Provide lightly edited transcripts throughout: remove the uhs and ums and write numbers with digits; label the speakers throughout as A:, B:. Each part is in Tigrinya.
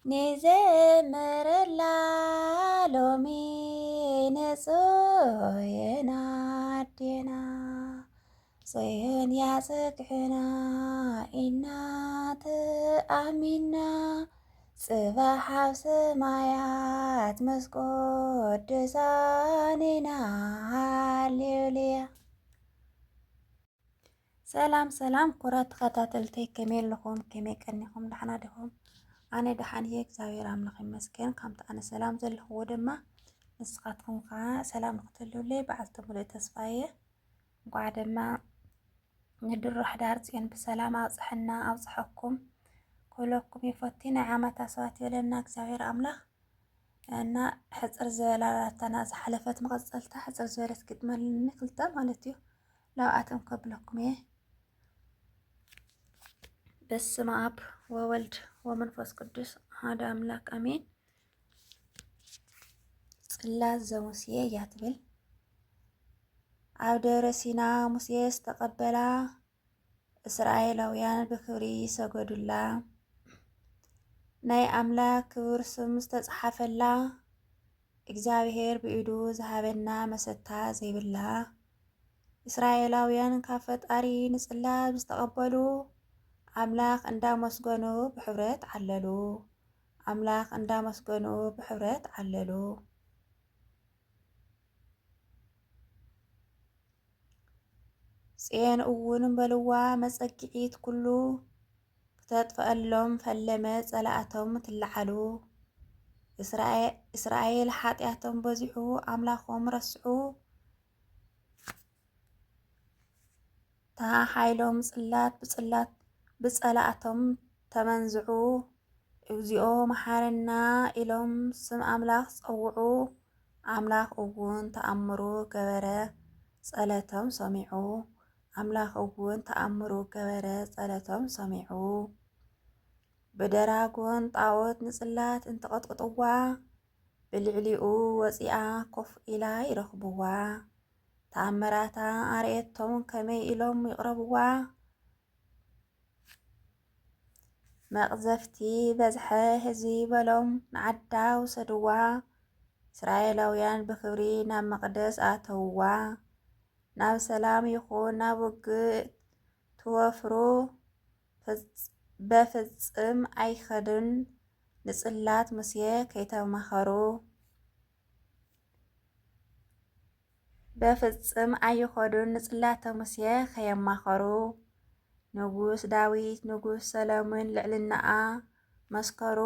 A: ንዘምረላ ሎሚ ንጽዮን ኣዴና ጽዮን ያጽግዕና ኢና ተኣሚና ጽባሕ ኣብ ሰማያት መስኮት ድሳኔና ሃሌሉያ። ሰላም ሰላም ኩራት ተኸታተልተይ ከመይ ኣለኹም? ከመይ ቀኒኹም? ደሕና ዲኹም? ኣነ ደሓን እየ እግዚአብሔር ኣምላኽ ይመስገን። ከምቲ ኣነ ሰላም ዘለኽዎ ድማ ንስኻትኩም ከዓ ሰላም ንክትህልውለይ በዓልቲ ሙሉእ ተስፋ እየ። እንኳዕ ድማ ንድሮ ሕዳር ጽዮን ብሰላም ኣብፅሐና ኣብፅሐኩም ኩለኩም ይፈቲ ናይ ዓመታ ሰባት ይበለና እግዚአብሔር ኣምላኽ እና ሕፅር ዝበላ ራታና ዝሓለፈት መቐፀልታ ሕፅር ዝበለት ግጥመልኒ ክልተ ማለት እዩ ላብኣቶም ከብለኩም እየ። በስመ አብ ወወልድ ወመንፈስ ቅዱስ አሐዱ አምላክ አሜን። ጽላት ዘሙሴ እያ ትብል ኣብ ደብረ ሲና ሙሴ ዝተቐበላ እስራኤላውያን ብክብሪ ሰገዱላ ናይ ኣምላክ ክቡር ስም ዝተፅሓፈላ እግዚአብሔር ብኢዱ ዝሃበና መሰታ ዘይብላ እስራኤላውያን ካብ ፈጣሪ ንጽላት ዝተቐበሉ አምላኽ እንዳመስገኑ ብሕብረት ዓለሉ አምላኽ እንዳመስገኑ ብሕብረት ዓለሉ። ጽዮን እውን በልዋ መጸጊዒት ኩሉ ክተጥፍአሎም ፈለመ ጸላእቶም ትለዓሉ እስራኤል ኃጢአቶም በዚሑ አምላኾም ረስዑ ተሓይሎም ጽላት ብጸላእቶም ተመንዝዑ እግዚኦ መሐረና ኢሎም ስም አምላኽ ጸውዑ አምላኽ እውን ተኣምሩ ገበረ ጸለቶም ሰሚዑ አምላኽ እውን ተኣምሩ ገበረ ጸለቶም ሰሚዑ ብደራጎን ጣዖት ንጽላት እንትቐጥቅጥዋ ብልዕሊኡ ወፂኣ ኮፍ ኢላ ይረኽብዋ ተኣምራታ ኣርኤቶም ከመይ ኢሎም ይቕረብዋ መቕዘፍቲ በዝሐ ህዝቢ በሎም ንዓዳ ውሰድዋ እስራኤላውያን ብክብሪ ናብ መቕደስ ኣተውዋ ናብ ሰላም ይኹን ናብ ውግእ ትወፍሩ በፍጽም ኣይኸድን ንጽላት ሙሴ ከይተማኸሩ በፍጽም ኣይኸዱን ንጽላተ ሙሴ ከየማኸሩ ንጉስ ዳዊት ንጉስ ሰሎሞን ልዕልናኣ መስከሩ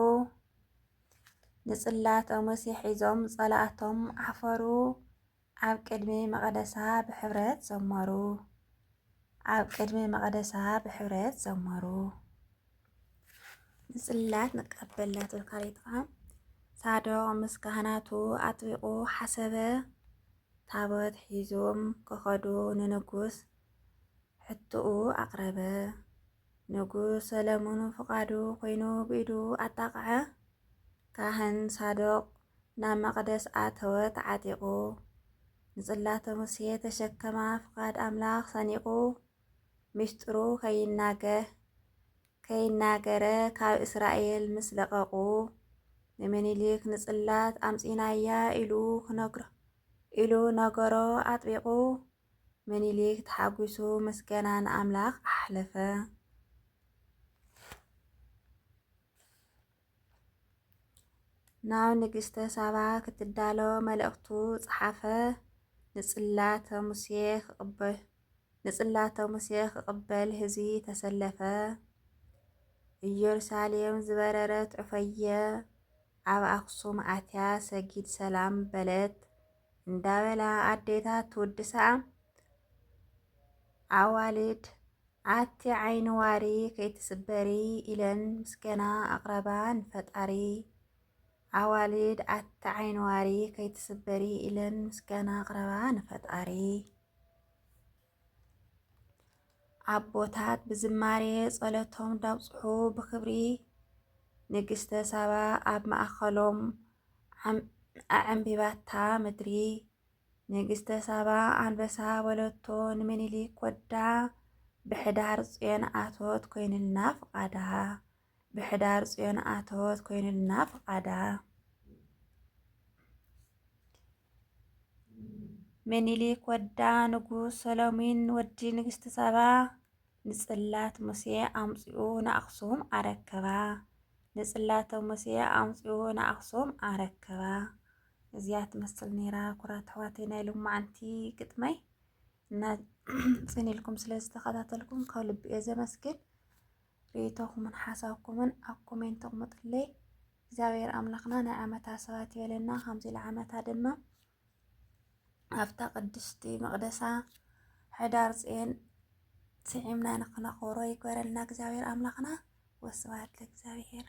A: ንጽላተ ሙሴ ሒዞም ጸላእቶም ዓፈሩ ኣብ ቅድሚ መቕደሳ ብሕብረት ዘመሩ ኣብ ቅድሚ መቕደሳ ብሕብረት ዘመሩ ንጽላት ንቀበልና ትብል ካሊእ ጥቕዓም ሳዶቅ ምስ ካህናቱ ኣጥቢቑ ሓሰበ ታቦት ሒዞም ከኸዱ ንንጉስ ሕትኡ ኣቕረበ ንጉስ ሰሎሞን ፍቓዱ ኮይኑ ብኢዱ ኣጣቕዐ ካህን ሳዶቅ ናብ መቕደስ ኣተወ ተዓጢቑ ንጽላተ ሙሴ ተሸከማ ፍቓድ ኣምላኽ ሰኒቑ ምስጢሩ ከይናገረ ካብ እስራኤል ምስ ለቐቑ ንምኒልክ ንጽላት ኣምጺናያ ኢሉ ነገሮ ኣጥቢቑ ምኒልክ ተሓጒሱ ምስገና ንኣምላኽ ኣሕለፈ ናብ ንግስተ ሳባ ክትዳሎ መልእኽቱ ጸሓፈ ንጽላተ ሙሴ ክቕበል ህዝቢ ተሰለፈ ኢየሩሳሌም ዝበረረት ዑፈየ ኣብ ኣክሱም ኣትያ ሰጊድ ሰላም በለት እንዳበላ ኣዴታት ትውድሳ ኣዋልድ ኣቲ ዓይኒ ዋሪ ከይትስበሪ ኢለን ምስገና ኣቕረባ ንፈጣሪ ኣዋልድ ኣቲ ዓይኒ ዋሪ ከይትስበሪ ኢለን ምስገና ኣቕረባ ንፈጣሪ ኣቦታት ብዝማሬ ጸሎቶም ዳብጽሑ ብክብሪ ንግስተ ሳባ ኣብ ማእኸሎም ኣዕንቢባታ ምድሪ ንግስተ ሳባ ኣንበሳ ወለቶ ንምኒልክ ወዳ ብሕዳር ጽዮን ኣቶት ኮይኑልና ፍቓዳ ብሕዳር ጽዮን ኣተወት ኮይኑልና ፍቓዳ ምኒልክ ወዳ ንጉስ ሰሎሚን ወዲ ንግስቲ ሳባ ንጽላት ሙሴ ኣምጺኡ ንኣኽሱም ኣረከባ ንጽላተ ሙሴ ኣምጺኡ ንኣኽሱም ኣረከባ እዚኣ ትመስል ነይራ ኩራት ኣሕዋተይ ናይ ሎማዓንቲ ግጥመይ እና ጽኒልኩም ስለ ዝተኸታተልኩም ካብ ልቢ እየ ዘመስግን ርኢቶኹምን ሓሳብኩምን ኣብ ኮሜንት ኣቕምጡለይ እግዚአብሔር ኣምላኽና ናይ ዓመታት ሰባት ይበለና ከምዚ ለዓመታ ድማ ኣብታ ቅድስቲ መቕደሳ ሕዳር ጽዮን ስዒምና ንኽነኽብሮ ይግበረልና እግዚአብሔር ኣምላኽና ወስብሐት ለእግዚአብሔር